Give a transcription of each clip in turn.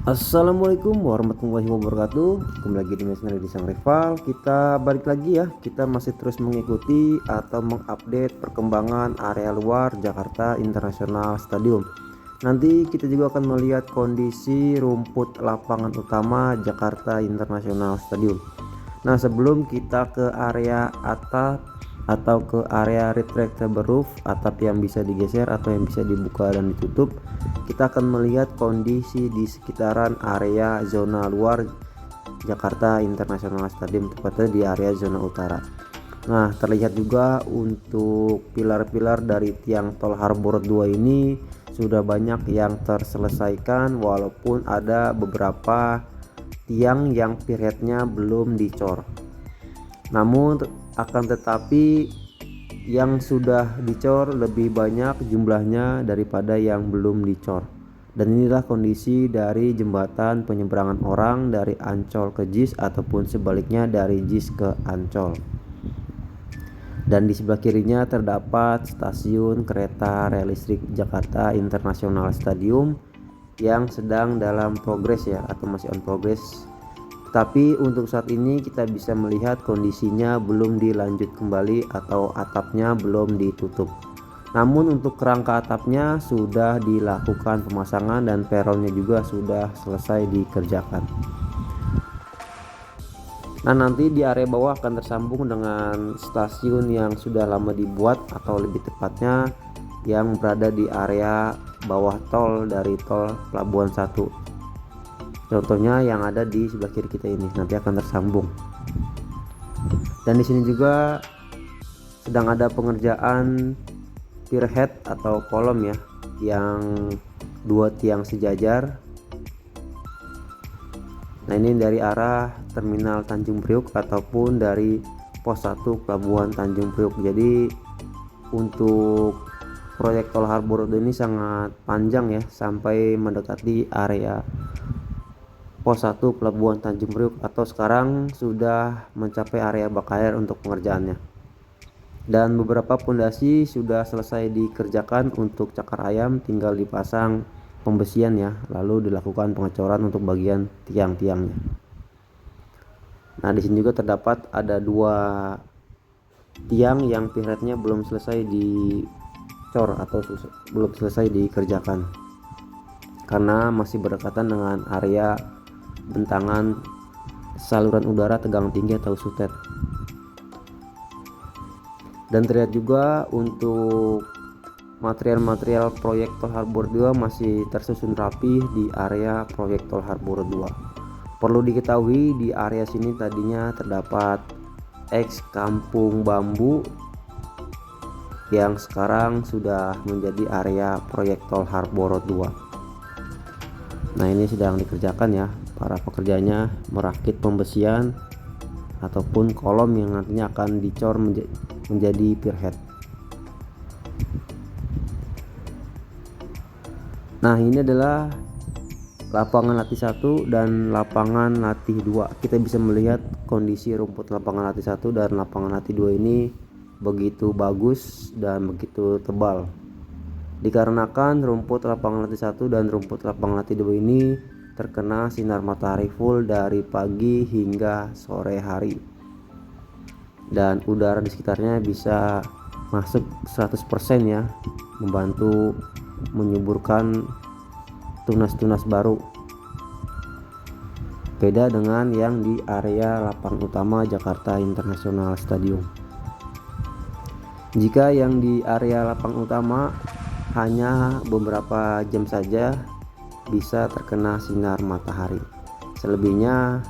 Assalamualaikum warahmatullahi wabarakatuh. Kembali lagi dengan saya di Sang Rival. Kita balik lagi ya. Kita masih terus mengikuti atau mengupdate perkembangan area luar Jakarta International Stadium. Nanti kita juga akan melihat kondisi rumput lapangan utama Jakarta International Stadium. Nah, sebelum kita ke area atap atau ke area retractable roof, atap yang bisa digeser atau yang bisa dibuka dan ditutup, kita akan melihat kondisi di sekitaran area zona luar Jakarta International Stadium, tepatnya di area zona utara. Nah, terlihat juga untuk pilar-pilar dari tiang tol Harbor 2 ini sudah banyak yang terselesaikan, walaupun ada beberapa tiang yang piretnya belum dicor. Namun akan tetapi yang sudah dicor lebih banyak jumlahnya daripada yang belum dicor. Dan inilah kondisi dari jembatan penyeberangan orang dari Ancol ke JIS ataupun sebaliknya dari JIS ke Ancol. Dan di sebelah kirinya terdapat stasiun kereta rel listrik Jakarta International Stadium yang sedang dalam progres ya, atau masih on progress. Tapi untuk saat ini kita bisa melihat kondisinya belum dilanjut kembali atau atapnya belum ditutup. Namun untuk kerangka atapnya sudah dilakukan pemasangan dan peronnya juga sudah selesai dikerjakan. Nah, nanti di area bawah akan tersambung dengan stasiun yang sudah lama dibuat, atau lebih tepatnya yang berada di area bawah tol dari tol Pelabuhan 1. Contohnya yang ada di sebelah kiri kita ini nanti akan tersambung. Dan di sini juga sedang ada pengerjaan pier head atau kolom ya, yang dua tiang sejajar. Nah, ini dari arah terminal Tanjung Priuk ataupun dari pos 1 Pelabuhan Tanjung Priuk. Jadi untuk proyek tol Harbor ini sangat panjang ya, sampai mendekati area pos 1 Pelabuhan Tanjung Priuk, atau sekarang sudah mencapai area Bakair untuk pengerjaannya. Dan beberapa pondasi sudah selesai dikerjakan untuk cakar ayam, tinggal dipasang pembesian ya, lalu dilakukan pengecoran untuk bagian tiang-tiangnya. Nah, di sini juga terdapat ada dua tiang yang piretnya belum selesai dicor atau belum selesai dikerjakan karena masih berdekatan dengan area bentangan saluran udara tegang tinggi atau sutet. Dan terlihat juga untuk material-material proyek tol Harbor 2 masih tersusun rapi di area proyek tol Harbor 2. Perlu diketahui di area sini tadinya terdapat ex kampung bambu yang sekarang sudah menjadi area proyek tol Harbor 2. Nah, ini sedang dikerjakan ya, para pekerjanya merakit pembesian ataupun kolom yang nantinya akan dicor menjadi pier head. Nah, ini adalah lapangan latih 1 dan lapangan latih 2. Kita bisa melihat kondisi rumput lapangan latih 1 dan lapangan latih 2 ini begitu bagus dan begitu tebal. Dikarenakan rumput lapangan latih 1 dan rumput lapangan latih 2 ini terkena sinar matahari full dari pagi hingga sore hari. Dan udara di sekitarnya bisa masuk 100% ya, membantu menyuburkan tunas-tunas baru. Beda dengan yang di area lapangan utama Jakarta International Stadium. Jika yang di area lapangan utama hanya beberapa jam saja bisa terkena sinar matahari. Selebihnya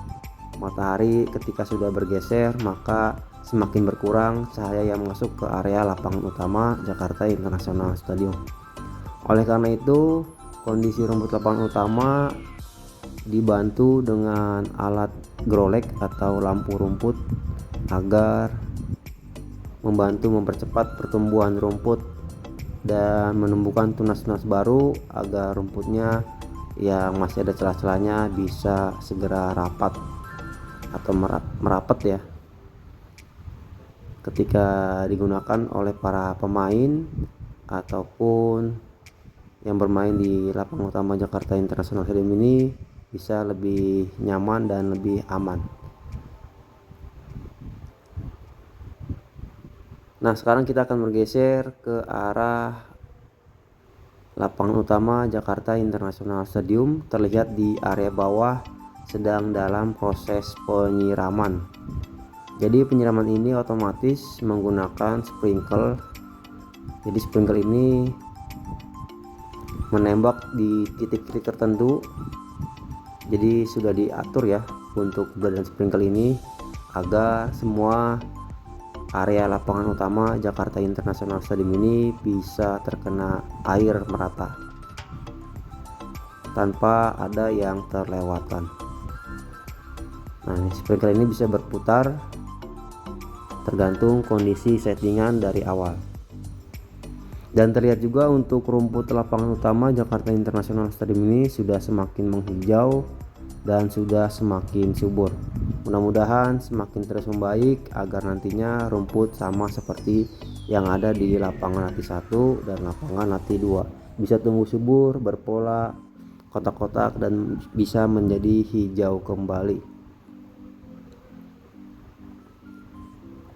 matahari ketika sudah bergeser maka semakin berkurang cahaya yang masuk ke area lapangan utama Jakarta International Stadium. Oleh karena itu, kondisi rumput lapangan utama dibantu dengan alat grolek atau lampu rumput agar membantu mempercepat pertumbuhan rumput dan menumbuhkan tunas-tunas baru agar rumputnya yang masih ada celah-celahnya bisa segera rapat atau merapat ya ketika digunakan oleh para pemain ataupun yang bermain di lapangan utama Jakarta International Stadium ini bisa lebih nyaman dan lebih aman. Nah, sekarang kita akan bergeser ke arah lapangan utama Jakarta International Stadium. Terlihat di area bawah sedang dalam proses penyiraman. Jadi penyiraman ini otomatis menggunakan sprinkle. Jadi sprinkle ini menembak di titik-titik tertentu. Jadi sudah diatur ya untuk keberadaan sprinkle ini agar semua area lapangan utama Jakarta International Stadium ini bisa terkena air merata tanpa ada yang terlewatkan. Nah, sprinkler ini bisa berputar tergantung kondisi settingan dari awal. Dan terlihat juga untuk rumput lapangan utama Jakarta International Stadium ini sudah semakin menghijau dan sudah semakin subur. Mudah-mudahan semakin terus membaik agar nantinya rumput sama seperti yang ada di lapangan Latih 1 dan lapangan Latih 2. Bisa tumbuh subur, berpola kotak-kotak dan bisa menjadi hijau kembali.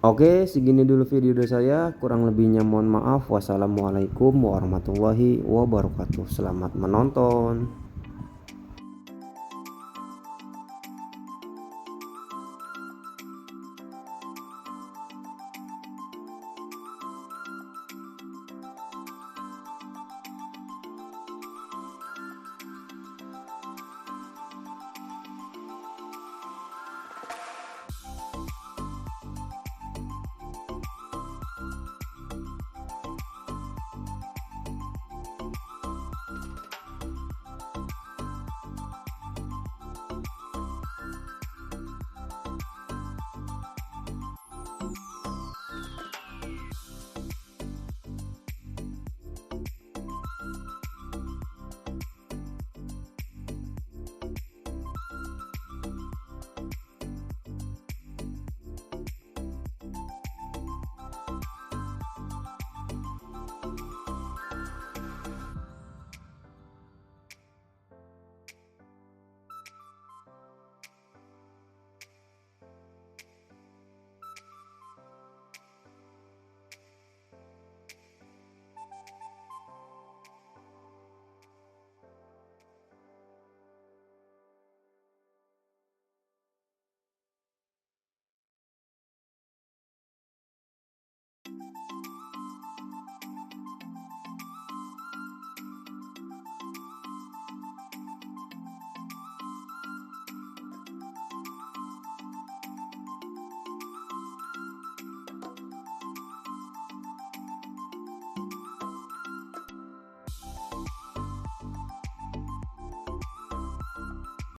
Oke, segini dulu video dari saya. Kurang lebihnya mohon maaf. Wassalamualaikum warahmatullahi wabarakatuh. Selamat menonton.